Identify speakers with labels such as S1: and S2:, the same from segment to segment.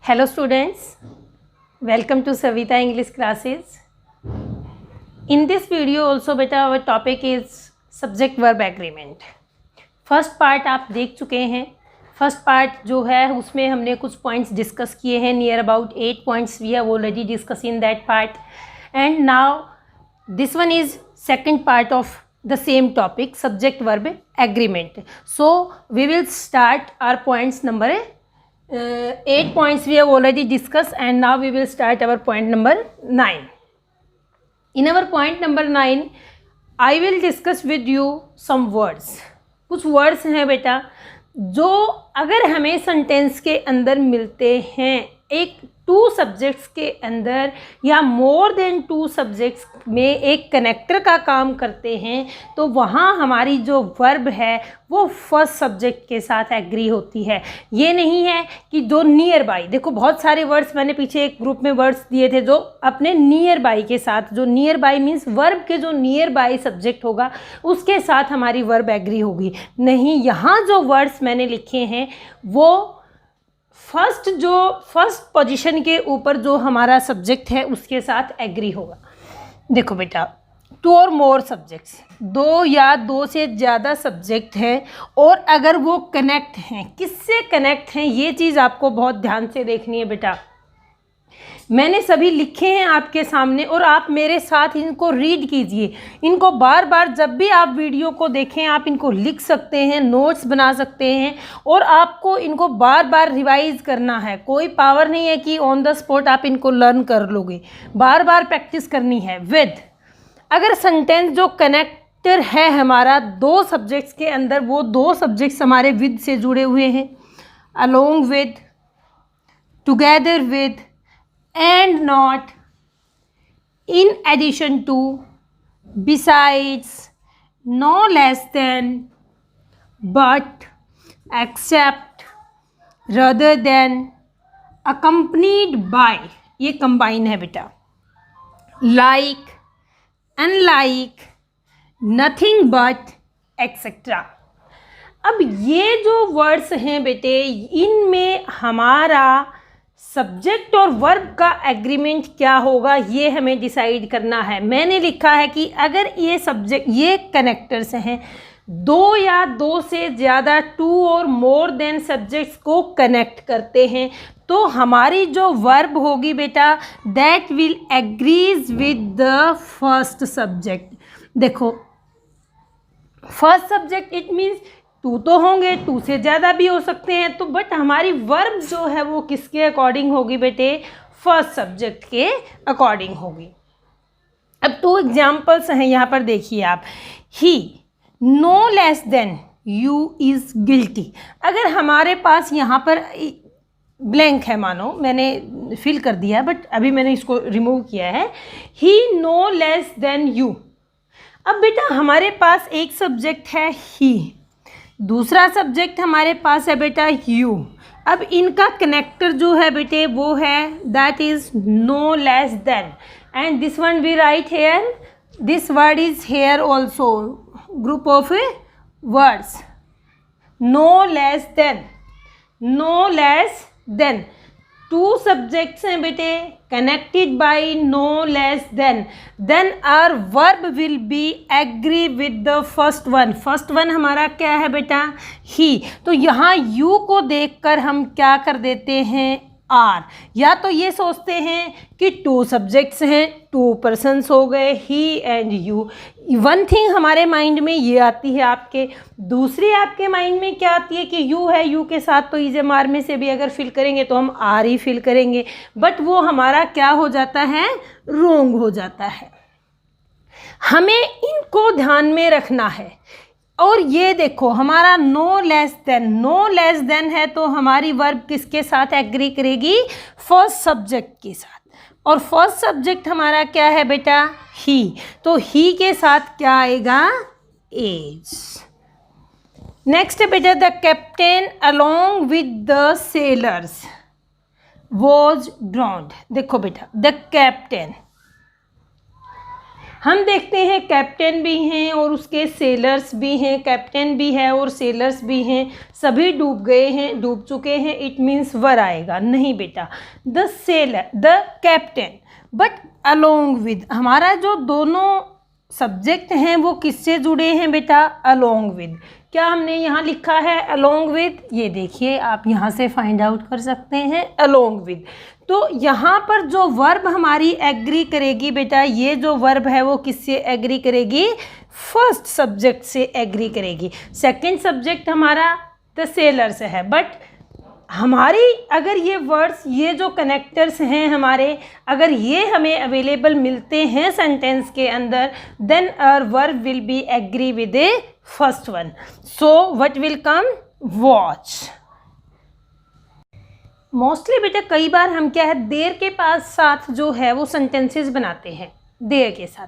S1: Hello students, welcome to Savita English classes. In this video also beta our topic is subject verb agreement. First part आप देख चुके हैं. First part जो है उसमें हमने कुछ पॉइंट्स डिस्कस किए हैं. Near about 8 points we have already discuss in that part. And now this one is second part of the same topic, subject verb agreement. So we will start our points number 8 points we have already discussed, and now we will start our point number 9. In our point number 9 I will discuss with you some words. कुछ words हैं बेटा जो अगर हमें sentence के अंदर मिलते हैं, एक 2 सब्जेक्ट्स के अंदर या मोर देन 2 सब्जेक्ट्स में एक कनेक्टर का काम करते हैं, तो वहाँ हमारी जो वर्ब है वो फर्स्ट सब्जेक्ट के साथ एग्री होती है. ये नहीं है कि जो नियर बाई, देखो बहुत सारे वर्ड्स मैंने पीछे एक ग्रुप में वर्ड्स दिए थे जो अपने नियर बाई के साथ, जो नियर बाई मीन्स वर्ब के जो नियर बाई सब्जेक्ट होगा उसके साथ हमारी वर्ब एग्री होगी. नहीं, यहाँ जो वर्ड्स मैंने लिखे हैं वो फर्स्ट पोजीशन के ऊपर जो हमारा सब्जेक्ट है उसके साथ एग्री होगा. देखो बेटा, 2 और मोर सब्जेक्ट्स, 2 या 2 से ज़्यादा सब्जेक्ट हैं और अगर वो कनेक्ट हैं, किससे कनेक्ट हैं ये चीज़ आपको बहुत ध्यान से देखनी है बेटा. मैंने सभी लिखे हैं आपके सामने और आप मेरे साथ इनको रीड कीजिए. इनको बार बार जब भी आप वीडियो को देखें आप इनको लिख सकते हैं, नोट्स बना सकते हैं और आपको इनको बार बार रिवाइज करना है. कोई पावर नहीं है कि ऑन द स्पॉट आप इनको लर्न कर लोगे, बार बार प्रैक्टिस करनी है. विद, अगर सेंटेंस जो कनेक्टर है हमारा 2 सब्जेक्ट्स के अंदर, वो 2 सब्जेक्ट्स हमारे विद से जुड़े हुए हैं, along with, together with, and not, in addition to, besides, no less than, but, except, rather than, accompanied by, ये combine है बेटा, like, unlike, nothing but, etc. अब ये जो वर्ड्स हैं बेटे, इनमें हमारा सब्जेक्ट और वर्ब का एग्रीमेंट क्या होगा ये हमें डिसाइड करना है. मैंने लिखा है कि अगर ये सब्जेक्ट, ये कनेक्टर्स हैं, 2 या 2 से ज़्यादा 2 और मोर देन सब्जेक्ट्स को कनेक्ट करते हैं, तो हमारी जो वर्ब होगी बेटा that will agrees with the first subject. देखो फर्स्ट सब्जेक्ट इट मीन्स 2 तो होंगे, 2 से ज़्यादा भी हो सकते हैं, तो बट हमारी वर्ब जो है वो किसके अकॉर्डिंग होगी बेटे, फर्स्ट सब्जेक्ट के अकॉर्डिंग होगी. अब 2 एग्जाम्पल्स हैं यहाँ पर, देखिए आप. He no less than you is guilty. अगर हमारे पास यहाँ पर ब्लैंक है, मानो मैंने फिल कर दिया बट अभी मैंने इसको रिमूव किया है. ही नो लेस देन यू. अब बेटा हमारे पास एक सब्जेक्ट है ही, दूसरा सब्जेक्ट हमारे पास है बेटा यू. अब इनका कनेक्टर जो है बेटे वो है that is no less than, and this one we write here, this word is here also, group of words, no less than, no less than. 2 subjects हैं बेटे connected by no less than, then our verb will be agree with the first one. First one हमारा क्या है बेटा, ही. तो यहाँ you को देखकर हम क्या कर देते हैं, आर. या तो ये सोचते हैं कि 2 सब्जेक्ट्स हैं, 2 पर्सन्स हो गए, ही एंड यू. वन थिंग हमारे माइंड में ये आती है आपके, दूसरी आपके माइंड में क्या आती है कि यू है, यू के साथ तो इज़ेमार में से भी अगर फिल करेंगे तो हम आर ही फिल करेंगे, बट वो हमारा क्या हो जाता है, रोंग हो जाता है. हमें इनको ध्यान में रखना है. और ये देखो हमारा no less than, no less than है तो हमारी वर्ब किसके साथ एग्री करेगी, फर्स्ट सब्जेक्ट के साथ. और फर्स्ट सब्जेक्ट हमारा क्या है बेटा, ही. तो ही के साथ क्या आएगा, एज. नेक्स्ट है बेटा, the captain along with the sellers was ड्राउन्ड. देखो बेटा द कैप्टन, हम देखते हैं कैप्टन भी हैं और उसके सेलर्स भी हैं, कैप्टन भी है और सेलर्स भी हैं, सभी डूब गए हैं, डूब चुके हैं, इट मीन्स वर आएगा। नहीं बेटा, the seller, the captain, but along with, हमारा जो दोनों सब्जेक्ट हैं वो किससे जुड़े हैं बेटा? Along with. क्या हमने यहाँ लिखा है अलोंग विद? ये देखिए, आप यहाँ से फाइंड आउट कर सकते हैं अलोंग विद। तो यहाँ पर जो वर्ब हमारी एग्री करेगी बेटा, ये जो वर्ब है वो किससे एग्री करेगी? फर्स्ट सब्जेक्ट से एग्री करेगी। सेकंड सब्जेक्ट हमारा द सेलर से है, बट हमारी अगर ये वर्ड्स, ये जो कनेक्टर्स हैं हमारे, अगर ये हमें अवेलेबल मिलते हैं सेंटेंस के अंदर, then our verb will be agree with a first one. So what will come? Watch. Mostly बेटा कई बार हम क्या है, देर के पास साथ जो है वो सेंटेंसेस बनाते हैं देर के साथ,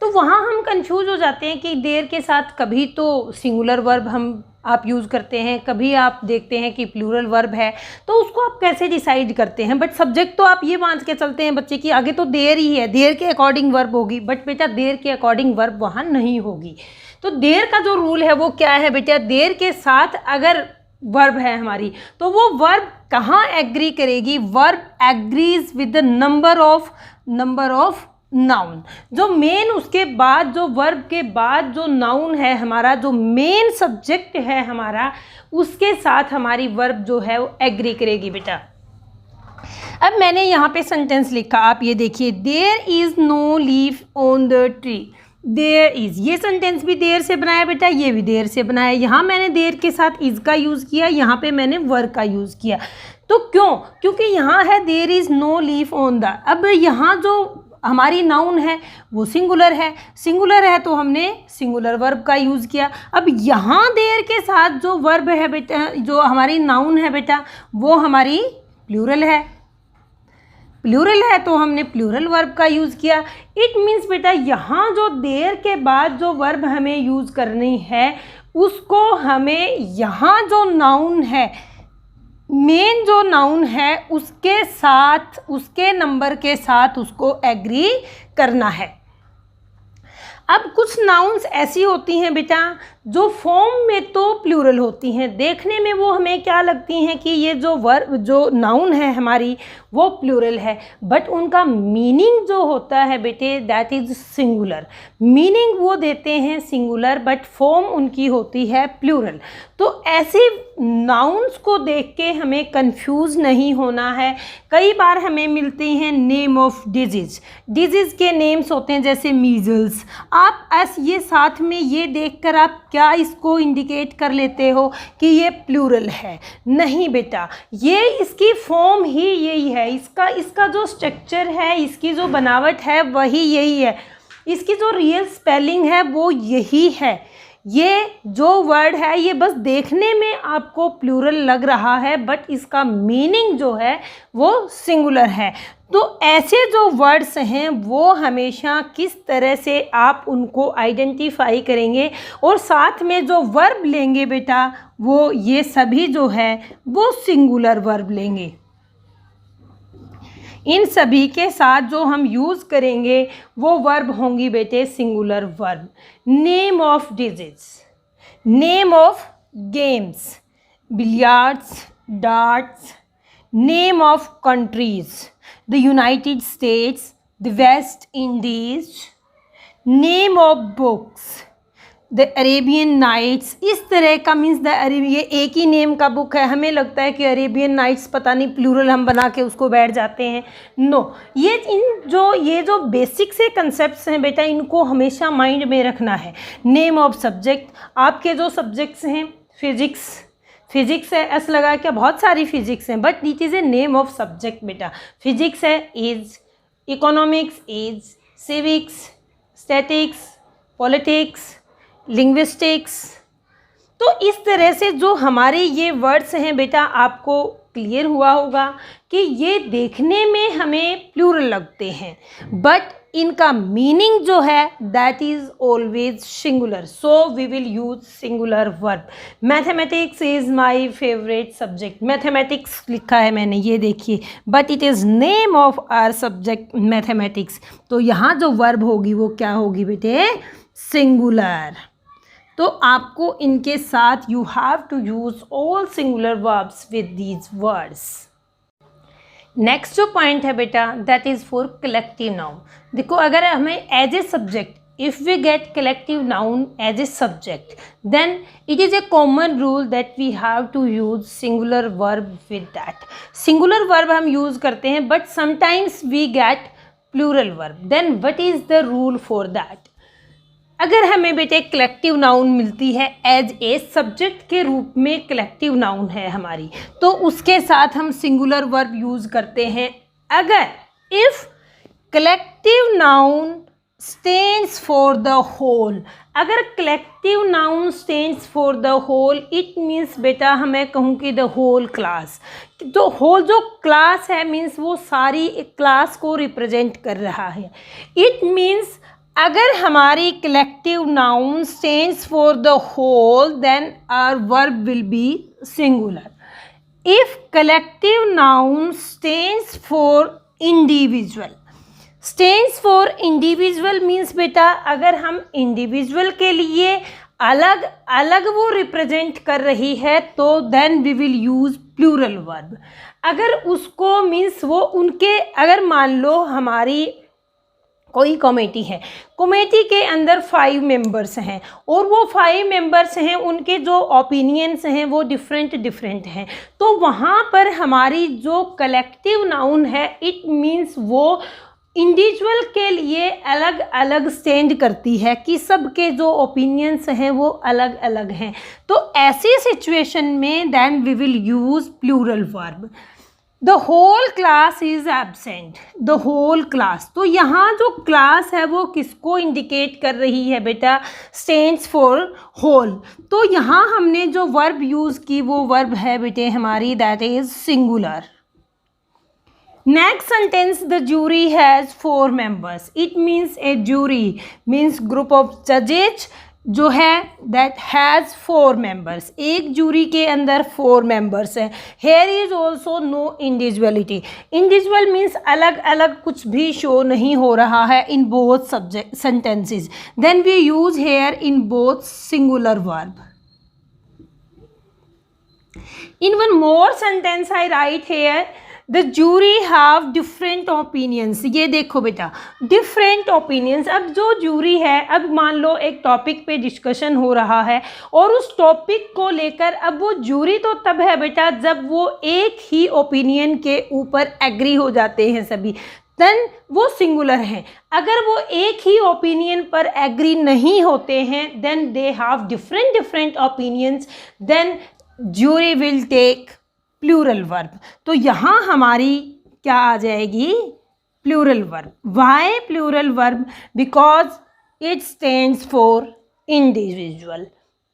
S1: तो वहाँ हम कंफ्यूज हो जाते हैं कि देर के साथ कभी तो सिंगुलर वर्ब आप यूज़ करते हैं, कभी आप देखते हैं कि प्लूरल वर्ब है, तो उसको आप कैसे डिसाइड करते हैं? बट सब्जेक्ट तो आप ये मान के चलते हैं बच्चे की आगे तो देर ही है, देर के अकॉर्डिंग वर्ब होगी, बट बेटा देर के अकॉर्डिंग वर्ब वहाँ नहीं होगी। तो देर का जो रूल है वो क्या है बेटा? देर के साथ अगर वर्ब है हमारी, तो वो वर्ब कहाँ एग्री करेगी? Verb agrees with the number of noun. जो मेन उसके बाद, जो वर्ब के बाद जो नाउन है हमारा, जो मेन सब्जेक्ट है हमारा, उसके साथ हमारी वर्ब जो है वो एग्री करेगी बेटा। अब मैंने यहाँ पे सेंटेंस लिखा, आप ये देखिए, there is no leaf on the tree. There is, ये सेंटेंस भी देर से बनाया बेटा, ये भी देर से बनाया। यहाँ मैंने देर के साथ इज़ का यूज़ किया, यहाँ पे मैंने वर का यूज़ किया। तो क्यों? क्योंकि यहाँ है there is no leaf on the. अब यहाँ जो हमारी नाउन है वो सिंगुलर है तो हमने सिंगुलर वर्ब का यूज़ किया। अब यहाँ देर के साथ जो वर्ब है बेटा, जो हमारी नाउन है बेटा, वो हमारी प्लूरल है तो हमने प्लूरल वर्ब का यूज़ किया। इट मीन्स बेटा यहाँ जो देर के बाद जो वर्ब हमें यूज़ करनी है, उसको हमें यहाँ जो नाउन है, मेन जो नाउन है, उसके साथ, उसके नंबर के साथ उसको एग्री करना है। अब कुछ नाउन्स ऐसी होती हैं बेटा जो फॉर्म में तो प्लूरल होती हैं, देखने में वो हमें क्या लगती हैं कि ये जो वर्ब, जो नाउन है हमारी, वो प्लूरल है, बट उनका मीनिंग जो होता है बेटे, दैट इज़ सिंगुलर। मीनिंग वो देते हैं सिंगुलर, बट फॉर्म उनकी होती है प्लूरल। तो ऐसे नाउन्स को देख के हमें कंफ्यूज नहीं होना है। कई बार हमें मिलते हैं नेम ऑफ डिजीज़ के नेम्स होते हैं, जैसे मीजल्स। आप ये साथ में ये देखकर आप क्या इसको इंडिकेट कर लेते हो कि ये प्लूरल है? नहीं बेटा, ये इसकी फॉर्म ही यही है, इसका जो स्ट्रक्चर है, इसकी जो बनावट है वही यही है, इसकी जो रियल स्पेलिंग है वो यही है। ये जो वर्ड है ये बस देखने में आपको प्लूरल लग रहा है, बट इसका मीनिंग जो है वो सिंगुलर है। तो ऐसे जो वर्ड्स हैं वो हमेशा किस तरह से आप उनको आइडेंटिफाई करेंगे, और साथ में जो वर्ब लेंगे बेटा, वो ये सभी जो है वो सिंगुलर वर्ब लेंगे। इन सभी के साथ जो हम यूज़ करेंगे वो वर्ब होंगी बेटे singular verb. Name of disease, name of games, billiards, darts, name of countries, the United States, the West Indies, name of books, the Arabian Nights. इस तरह का मीन्स ये एक ही नेम का बुक है, हमें लगता है कि अरेबियन नाइट्स, पता नहीं प्लूरल हम बना के उसको बैठ जाते हैं। नो, ये जो बेसिक से कंसेप्ट्स हैं बेटा, इनको हमेशा माइंड में रखना है। नेम ऑफ सब्जेक्ट, आपके जो सब्जेक्ट्स हैं, फिजिक्स है, एस लगा के, बहुत सारी फिजिक्स हैं, but it is a name of subject बेटा। फिजिक्स है as, economics as, civics, statics, politics, linguistics. तो इस तरह से जो हमारे ये वर्ड्स हैं बेटा, आपको क्लियर हुआ होगा कि ये देखने में हमें प्लूरल लगते हैं, बट इनका मीनिंग जो है that is always singular, so we will use singular verb. Mathematics is my favourite subject, mathematics लिखा है मैंने, ये देखिए, but it is name of our subject mathematics. तो यहाँ जो वर्ब होगी वो क्या होगी बेटे, सिंगुलर। तो आपको इनके साथ you have to use all singular verbs with these words. Next जो पॉइंट है बेटा that is for collective noun. देखो अगर हमें as a subject, if we get collective noun as a subject, then it is a common rule that we have to use singular verb with that. Singular verb हम use करते हैं but sometimes we get plural verb, then what is the rule for that. अगर हमें बेटे collective noun मिलती है as a subject के रूप में, कलेक्टिव नाउन है हमारी, तो उसके साथ हम सिंगुलर वर्ब यूज़ करते हैं। अगर if collective noun stands for the whole, अगर collective noun stands for the whole, it means बेटा हमें कहूँ कि द होल क्लास, तो होल जो क्लास है मीन्स वो सारी क्लास को रिप्रेजेंट कर रहा है। इट मीन्स अगर हमारी collective noun stands for the whole then our verb will be singular. If collective noun stands for individual, stands for individual means बेटा अगर हम इंडिविजुअल के लिए अलग अलग वो रिप्रेजेंट कर रही है तो then we will use plural verb. अगर उसको मीन्स वो उनके, अगर मान लो हमारी कोई कमेटी है, कमेटी के अंदर 5 मेंबर्स हैं और वो 5 मेंबर्स हैं, उनके जो ओपिनियंस हैं वो डिफरेंट हैं, तो वहाँ पर हमारी जो कलेक्टिव नाउन है इट मीन्स वो इंडिविजुअल के लिए अलग अलग स्टैंड करती है कि सबके जो ओपिनियंस हैं वो अलग अलग हैं। तो ऐसी सिचुएशन में then we will use plural verb. The whole class is absent, the whole class, तो यहाँ जो क्लास है वो किसको इंडिकेट कर रही है बेटा, स्टैंड्स फॉर होल। तो यहाँ हमने जो वर्ब यूज़ की वो वर्ब है बेटे हमारी that is singular. Next sentence, the jury has 4 members, it means a jury means group of जजेज जो है दैट हैज़ 4 मेंबर्स, एक जूरी के अंदर 4 मेंबर्स हैं। Here is also no individuality, individual means अलग अलग कुछ भी शो नहीं हो रहा है in both subject sentences, then we use here in both singular verb. In one more sentence I write here the jury have different opinions. ये देखो बेटा डिफरेंट ओपिनियंस, अब जो जूरी है, अब मान लो एक टॉपिक पे डिस्कशन हो रहा है और उस टॉपिक को लेकर, अब वो जूरी तो तब है बेटा जब वो एक ही ओपिनियन के ऊपर एग्री हो जाते हैं सभी, देन वो सिंगुलर हैं। अगर वो एक ही ओपिनियन पर एग्री नहीं होते हैं then they have different opinions, then jury will take plural verb. तो यहाँ हमारी क्या आ जाएगी, plural verb. Why plural verb, because it stands for individual,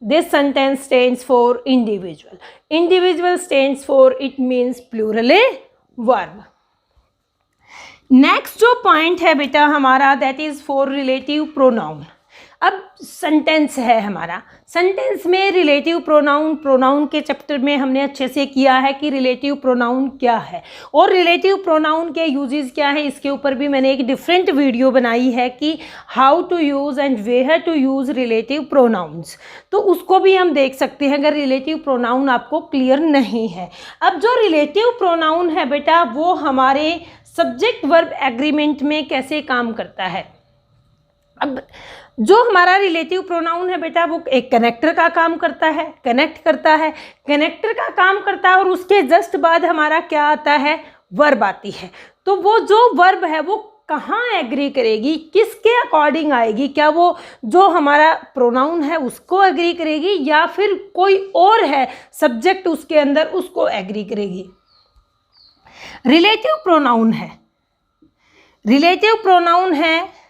S1: this sentence stands for individual, individual stands for, it means plural verb. Next जो point है बेटा हमारा that is for relative pronoun. अब सेंटेंस है हमारा, सेंटेंस में relative pronoun, pronoun के chapter में हमने अच्छे से किया है कि रिलेटिव प्रोनाउन क्या है और रिलेटिव प्रोनाउन के यूजेस क्या है, इसके ऊपर भी मैंने एक डिफरेंट वीडियो बनाई है कि how to use and where to use relative pronouns, तो उसको भी हम देख सकते हैं अगर रिलेटिव प्रोनाउन आपको क्लियर नहीं है। अब जो रिलेटिव प्रोनाउन है बेटा वो हमारे सब्जेक्ट वर्ब एग्रीमेंट में कैसे काम करता है। अब जो हमारा रिलेटिव प्रोनाउन है बेटा वो एक कनेक्टर का काम करता है, कनेक्ट करता है, कनेक्टर का काम करता है और उसके जस्ट बाद हमारा क्या आता है, वर्ब आती है। तो वो जो वर्ब है वो कहाँ एग्री करेगी, किसके अकॉर्डिंग आएगी, क्या वो जो हमारा प्रोनाउन है उसको एग्री करेगी या फिर कोई और है सब्जेक्ट उसके अंदर उसको एग्री करेगी। रिलेटिव प्रोनाउन है, रिलेटिव प्रोनाउन है,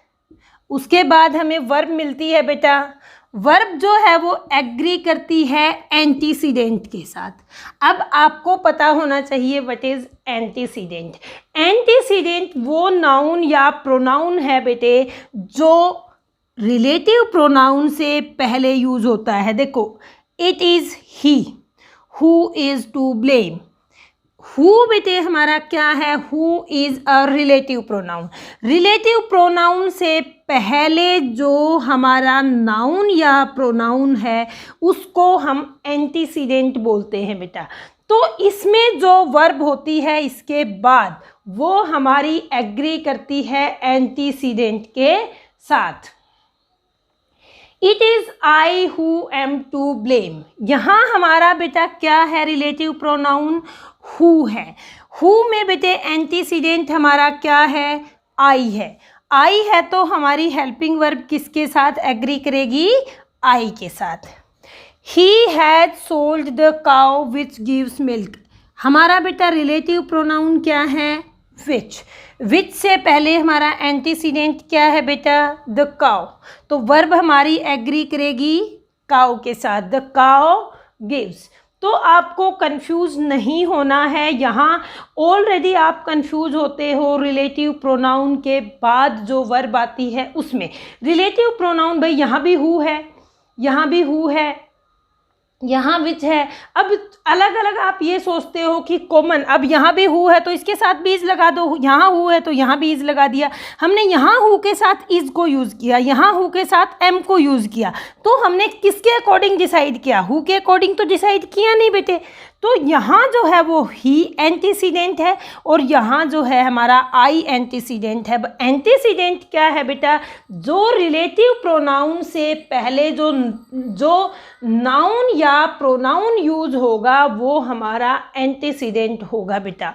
S1: उसके बाद हमें वर्ब मिलती है बेटा वर्ब जो है वो एग्री करती है एंटीसीडेंट के साथ। अब आपको पता होना चाहिए व्हाट इज एंटीसीडेंट। एंटीसीडेंट वो नाउन या प्रोनाउन है बेटे जो रिलेटिव प्रोनाउन से पहले यूज होता है। देखो, it is he, who is to blame. Who बेटे हमारा क्या है, who is a relative pronoun. Relative pronoun से पहले जो हमारा नाउन या प्रोनाउन है उसको हम एंटीसीडेंट बोलते हैं बेटा। तो इसमें जो वर्ब होती है इसके बाद वो हमारी एग्री करती है एंटीसीडेंट के साथ। It is I who am to blame. यहाँ हमारा बेटा क्या है, रिलेटिव प्रोनाउन हु है। हु में बेटे एंटीसीडेंट हमारा क्या है, आई है। आई है तो हमारी हेल्पिंग वर्ब किसके साथ एग्री करेगी, आई के साथ। He has sold the cow which gives milk. हमारा बेटा रिलेटिव प्रोनाउन क्या है, विच से पहले हमारा एंटीसीडेंट क्या है बेटा, द काउ। तो वर्ब हमारी एग्री करेगी काउ के साथ, द काउ गिव्स। तो आपको कंफ्यूज नहीं होना है, यहाँ ऑलरेडी आप कंफ्यूज होते हो रिलेटिव प्रोनाउन के बाद जो वर्ब आती है उसमें। रिलेटिव प्रोनाउन भाई यहाँ भी हु है, यहाँ भी हु है, यहाँ विच है। अब अलग अलग आप ये सोचते हो कि कॉमन, अब यहाँ भी हु है तो इसके साथ भी इज लगा दो, यहाँ हु है तो यहाँ भी इज लगा दिया। हमने यहाँ हु के साथ इज को यूज़ किया, यहाँ हु के साथ एम को यूज़ किया। तो हमने किसके अकॉर्डिंग डिसाइड किया, हु के अकॉर्डिंग तो डिसाइड किया नहीं बेटे। तो यहाँ जो है वो ही एंटीसीडेंट है और यहाँ जो है हमारा आई एंटीसीडेंट है। एंटीसीडेंट क्या है बेटा, जो रिलेटिव प्रोनाउन से पहले जो नाउन या प्रोनाउन यूज होगा वो हमारा एंटीसीडेंट होगा बेटा।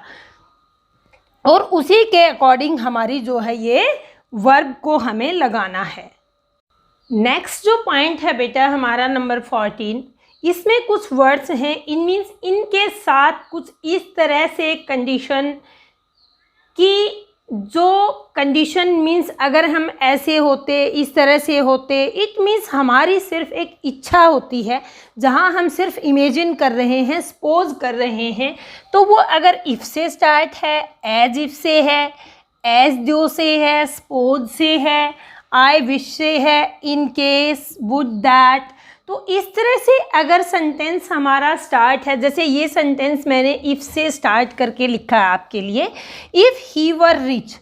S1: और उसी के अकॉर्डिंग हमारी जो है ये वर्ब को हमें लगाना है। नेक्स्ट जो पॉइंट है बेटा हमारा नंबर 14, इसमें कुछ वर्ड्स हैं, इन मीन्स इनके साथ कुछ इस तरह से कंडीशन की, जो कंडीशन मीन्स अगर हम ऐसे होते, इस तरह से होते, इट मीन्स हमारी सिर्फ एक इच्छा होती है जहाँ हम सिर्फ इमेजिन कर रहे हैं, सपोज कर रहे हैं। तो वो अगर इफ़ से स्टार्ट है, एज इफ़ से है, एज दो से है, सपोज से है, आई विश से है, इन केस, वुड दैट। तो इस तरह से अगर सेंटेंस हमारा स्टार्ट है, जैसे ये सेंटेंस मैंने इफ़ से स्टार्ट करके लिखा है आपके लिए, if he were rich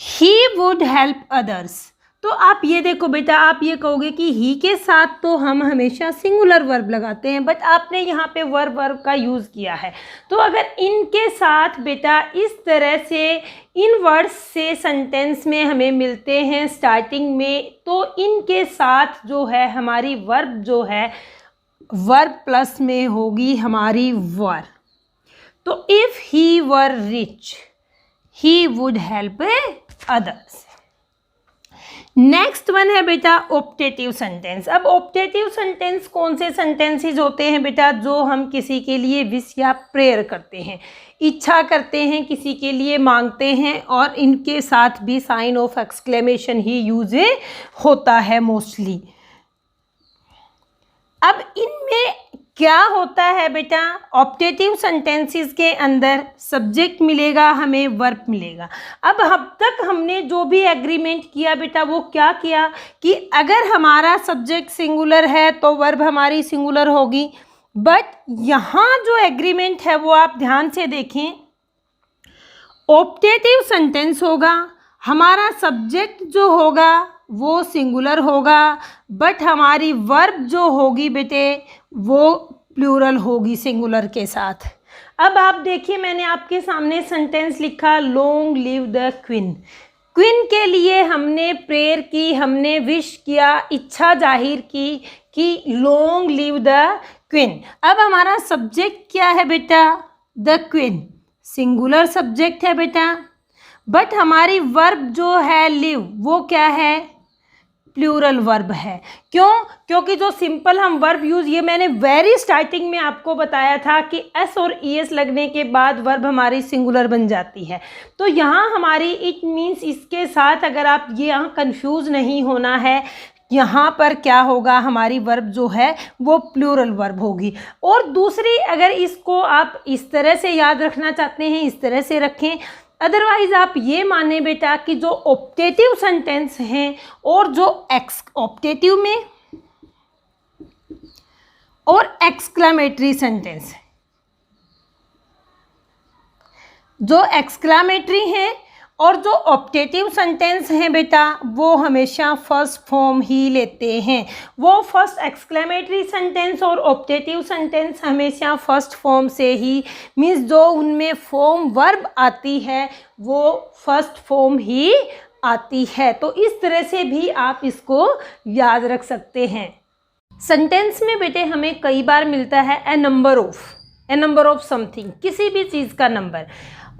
S1: he would help others. तो आप ये देखो बेटा, आप ये कहोगे कि ही के साथ तो हम हमेशा सिंगुलर वर्ब लगाते हैं, बट आपने यहाँ पे वर्ब का यूज़ किया है। तो अगर इनके साथ बेटा इस तरह से इन वर्ड्स से सेंटेंस में हमें मिलते हैं स्टार्टिंग में, तो इनके साथ जो है हमारी वर्ब जो है वर्ब प्लस में होगी हमारी वर। तो if he were rich he would help others. Next one है बेटा ऑप्टेटिव सेंटेंस। अब ऑप्टेटिव सेंटेंस कौन से सेंटेंसेस होते हैं बेटा, जो हम किसी के लिए विश या प्रेयर करते हैं, इच्छा करते हैं, किसी के लिए मांगते हैं, और इनके साथ भी साइन ऑफ एक्सक्लेमेशन ही यूज होता है मोस्टली। अब इनमें क्या होता है बेटा, ऑप्टेटिव सेंटेंसेस के अंदर सब्जेक्ट मिलेगा, हमें वर्ब मिलेगा। अब तक हमने जो भी एग्रीमेंट किया बेटा वो क्या किया कि अगर हमारा सब्जेक्ट सिंगुलर है तो वर्ब हमारी सिंगुलर होगी। बट यहाँ जो एग्रीमेंट है वो आप ध्यान से देखें, ऑप्टेटिव सेंटेंस होगा, हमारा सब्जेक्ट जो होगा वो सिंगुलर होगा, बट हमारी वर्ब जो होगी बेटे वो प्लूरल होगी सिंगुलर के साथ। अब आप देखिए, मैंने आपके सामने सेंटेंस लिखा, long live the queen. Queen के लिए हमने प्रेयर की, हमने विश किया, इच्छा जाहिर की कि लॉन्ग लिव द क्वीन। अब हमारा सब्जेक्ट क्या है बेटा, द क्वीन, सिंगुलर सब्जेक्ट है बेटा, बट हमारी वर्ब जो है लिव वो क्या है, प्लूरल वर्ब है। क्यों? क्योंकि जो सिंपल हम वर्ब यूज़, ये मैंने वेरी स्टार्टिंग में आपको बताया था कि एस और ईएस लगने के बाद वर्ब हमारी सिंगुलर बन जाती है। तो यहाँ हमारी इट मीन्स इसके साथ, अगर आप ये यहाँ कंफ्यूज नहीं होना है, यहाँ पर क्या होगा, हमारी वर्ब जो है वो प्लूरल वर्ब होगी। और दूसरी, अगर इसको आप इस तरह से याद रखना चाहते हैं इस तरह से रखें, अदरवाइज आप ये माने बेटा कि जो ऑप्टेटिव सेंटेंस हैं और जो ऑप्टेटिव में और एक्सक्लामेटरी सेंटेंस, जो एक्सक्लामेटरी हैं और जो ऑप्टेटिव सेंटेंस हैं बेटा वो हमेशा फर्स्ट फॉर्म ही लेते हैं। वो फर्स्ट एक्सक्लेमेटरी सेंटेंस और ऑप्टेटिव सेंटेंस हमेशा फर्स्ट फॉर्म से ही, मीन्स जो उनमें फॉर्म वर्ब आती है वो फर्स्ट फॉर्म ही आती है। तो इस तरह से भी आप इसको याद रख सकते हैं। सेंटेंस में बेटे हमें कई बार मिलता है ए नंबर ऑफ समथिंग, किसी भी चीज़ का नंबर,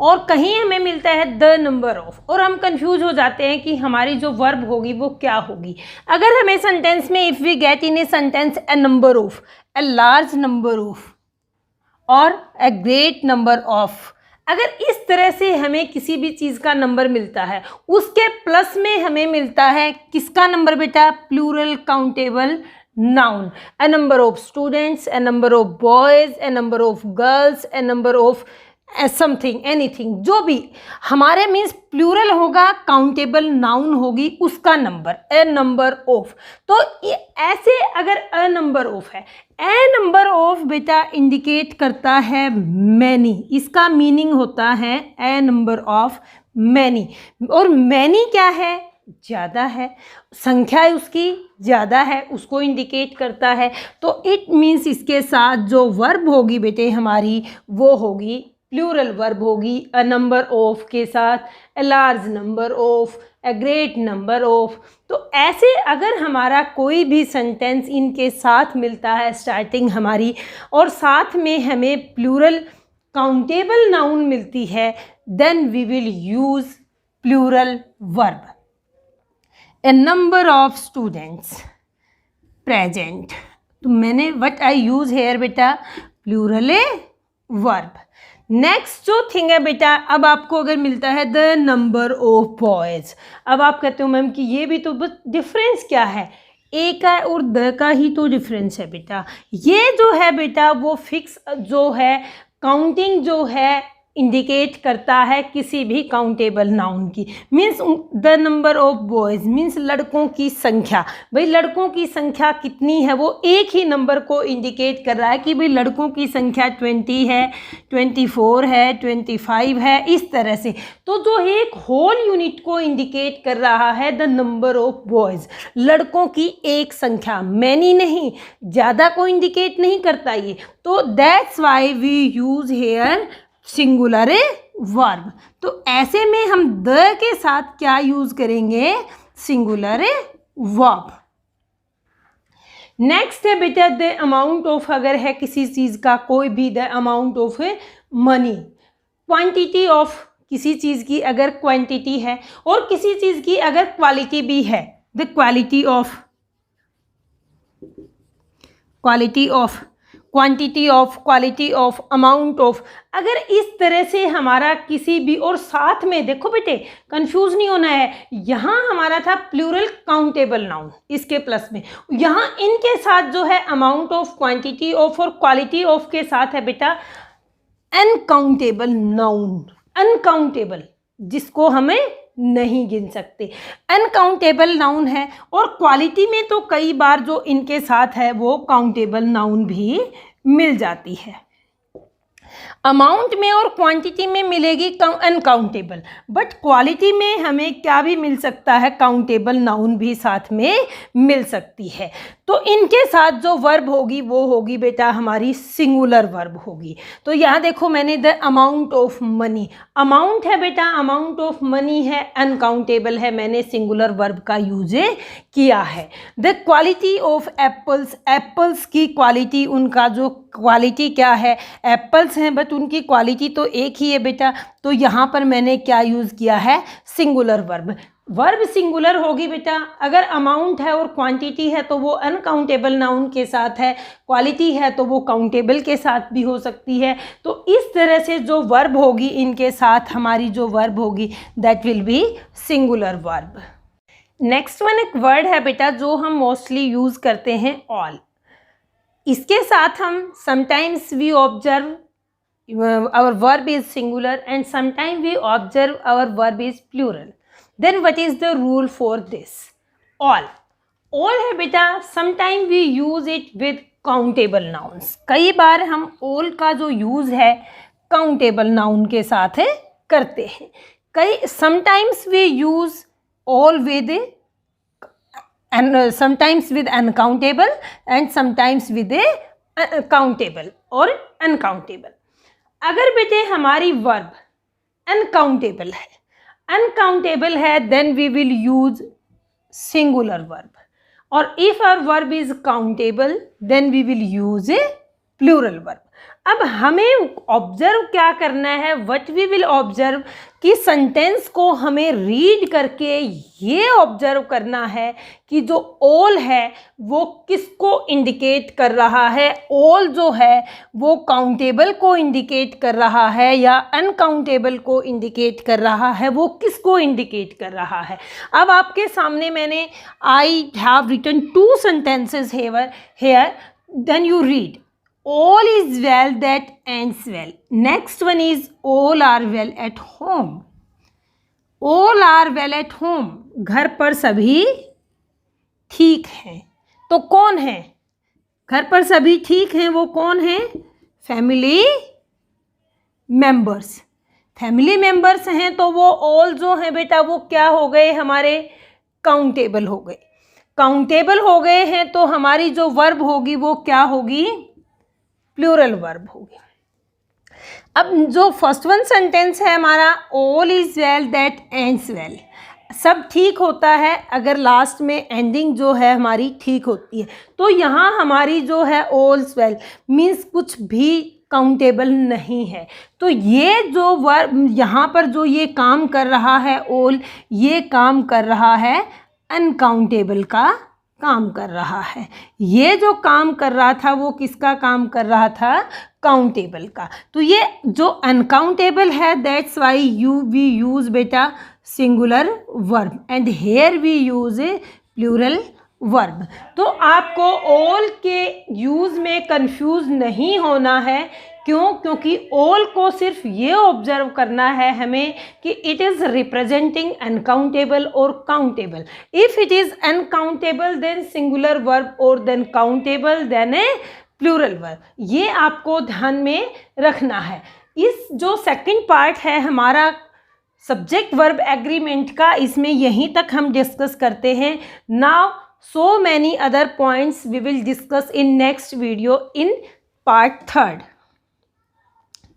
S1: और कहीं हमें मिलता है द नंबर ऑफ, और हम कंफ्यूज हो जाते हैं कि हमारी जो वर्ब होगी वो क्या होगी। अगर हमें सेंटेंस में if we get in a sentence a number of, a large number of और ए ग्रेट नंबर ऑफ, अगर इस तरह से हमें किसी भी चीज़ का नंबर मिलता है, उसके प्लस में हमें मिलता है किसका नंबर बेटा, plural countable noun, a number of students, a number of boys, a number of girls, a number of something anything, जो भी हमारे मीन्स प्लूरल होगा, काउंटेबल नाउन होगी, उसका नंबर, ए नंबर ऑफ। तो ऐसे अगर अ नंबर ऑफ है, ए नंबर ऑफ बेटा इंडिकेट करता है मैनी, इसका मीनिंग होता है ए नंबर ऑफ मैनी। और मैनी क्या है, ज़्यादा है, संख्या उसकी ज़्यादा है, उसको इंडिकेट करता है। तो इट मीन्स इसके साथ जो वर्ब होगी बेटे हमारी वो होगी प्लूरल वर्ब होगी, अ नंबर ऑफ के साथ, ए large number of, a great number of. तो ऐसे अगर हमारा कोई भी सेंटेंस इनके साथ मिलता है स्टार्टिंग हमारी, और साथ में हमें प्लूरल काउंटेबल नाउन मिलती है, then we will use plural verb. A number of students present, तो मैंने व्हाट आई यूज़ हेयर बेटा, प्लूरल वर्ब। नेक्स्ट जो थिंग है बेटा, अब आपको अगर मिलता है द नंबर ऑफ बॉयज़, अब आप कहते हो मैम कि ये भी तो बस डिफरेंस क्या है, ए का और द का ही तो डिफरेंस है बेटा। ये जो है बेटा वो फिक्स जो है काउंटिंग जो है इंडिकेट करता है किसी भी काउंटेबल नाउन की, means the number of boys means लड़कों की संख्या। भाई लड़कों की संख्या कितनी है, वो एक ही नंबर को इंडिकेट कर रहा है कि भाई लड़कों की संख्या 20 है, 24 है, 25 है, इस तरह से। तो जो एक होल यूनिट को इंडिकेट कर रहा है द नंबर ऑफ बॉयज़, लड़कों की एक संख्या, मैनी नहीं, ज़्यादा को इंडिकेट नहीं करता ये। तो that's why we use here singular verb. तो ऐसे में हम द के साथ क्या यूज करेंगे, सिंगुलर वर्ब। नेक्स्ट है बेटा द अमाउंट ऑफ, अगर है किसी चीज का कोई भी, the amount of money, quantity of किसी चीज की अगर क्वांटिटी है और किसी चीज की अगर क्वालिटी भी है, the quality of, quality of, quantity of, quality of, amount of. अगर इस तरह से हमारा किसी भी, और साथ में देखो बेटे कंफ्यूज नहीं होना है, यहाँ हमारा था प्लूरल काउंटेबल नाउन, इसके प्लस में यहाँ इनके साथ जो है अमाउंट ऑफ, क्वांटिटी ऑफ और क्वालिटी ऑफ के साथ है बेटा अनकाउंटेबल नाउन, अनकाउंटेबल जिसको हमें नहीं गिन सकते, अनकाउंटेबल नाउन है। और क्वालिटी में तो कई बार जो इनके साथ है वो काउंटेबल नाउन भी मिल जाती है। अमाउंट में और क्वांटिटी में मिलेगी अनकाउंटेबल, बट क्वालिटी में हमें क्या भी मिल सकता है, काउंटेबल नाउन भी साथ में मिल सकती है। तो इनके साथ जो वर्ब होगी वो होगी बेटा हमारी सिंगुलर वर्ब होगी। तो यहाँ देखो मैंने the amount of money, amount है बेटा, अमाउंट ऑफ मनी है, अनकाउंटेबल है, मैंने सिंगुलर वर्ब का यूज किया है। The quality of apples, apples की क्वालिटी, उनका जो क्वालिटी क्या है, एप्पल्स हैं बट उनकी क्वालिटी तो एक ही है बेटा। तो यहाँ पर मैंने क्या यूज़ किया है, सिंगुलर वर्ब। वर्ब सिंगुलर होगी बेटा, अगर अमाउंट है और क्वांटिटी है तो वो अनकाउंटेबल नाउन के साथ है, क्वालिटी है तो वो काउंटेबल के साथ भी हो सकती है। तो इस तरह से जो वर्ब होगी इनके साथ हमारी जो वर्ब होगी that will be singular verb. Next one एक वर्ड है बेटा जो हम मोस्टली यूज़ करते हैं, ऑल। इसके साथ हम sometimes we observe our verb is singular and sometimes we observe our verb is plural. Then what is the rule for this? All है बेटा, sometimes we use it with countable nouns. कई बार हम all का जो use है countable noun के साथ है करते हैं। sometimes we use all with and sometimes with uncountable and sometimes with a countable or uncountable. अगर बेटे हमारी वर्ब अनकाउंटेबल है then we will use singular verb, और if our verb is countable then we will use a plural verb. अब हमें observe क्या करना है, व्हाट वी विल ऑब्जर्व, कि सेंटेंस को हमें रीड करके ये ऑब्जर्व करना है कि जो ऑल है वो किसको इंडिकेट कर रहा है। ऑल जो है वो काउंटेबल को इंडिकेट कर रहा है या अनकाउंटेबल को इंडिकेट कर रहा है, वो किसको इंडिकेट कर रहा है। अब आपके सामने मैंने I have written 2 sentences here, then you read all is well that ends well. Next one is all are well at home. all are well at home, घर पर सभी ठीक हैं। तो कौन है घर पर सभी ठीक हैं, वो कौन है, फैमिली मेंबर्स। फैमिली मेंबर्स हैं तो वो all जो हैं बेटा वो क्या हो गए, हमारे काउंटेबल हो गए। काउंटेबल हो गए हैं तो हमारी जो वर्ब होगी वो क्या होगी, प्लूरल वर्ब होगी। अब जो फर्स्ट वन सेंटेंस है हमारा, all is well that ends well, सब ठीक होता है अगर लास्ट में एंडिंग जो है हमारी ठीक होती है। तो यहाँ हमारी जो है ऑल्स वेल मीन्स कुछ भी काउंटेबल नहीं है। तो ये जो वर्ब यहाँ पर जो ये काम कर रहा है ऑल, ये काम कर रहा है अनकाउंटेबल का काम कर रहा है। ये जो काम कर रहा था वो किसका काम कर रहा था, काउंटेबल का। तो ये जो अनकाउंटेबल है दैट्स वाई वी यूज बेटा singular verb and here we use a plural verb. तो आपको ऑल के यूज में कंफ्यूज नहीं होना है। क्यों, क्योंकि ऑल को सिर्फ ये ऑब्जर्व करना है हमें कि इट इज़ रिप्रेजेंटिंग अनकाउंटेबल और countable. If it is uncountable then singular verb और then countable then a plural verb. ये आपको ध्यान में रखना है। इस जो सेकंड पार्ट है हमारा सब्जेक्ट वर्ब एग्रीमेंट का, इसमें यहीं तक हम डिस्कस करते हैं। Now so many other points we will discuss in next video in part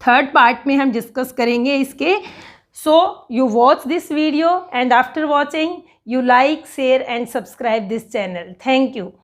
S1: third part में हम डिस्कस करेंगे इसके। so you watch this video and after watching you like, share and subscribe this channel. Thank you.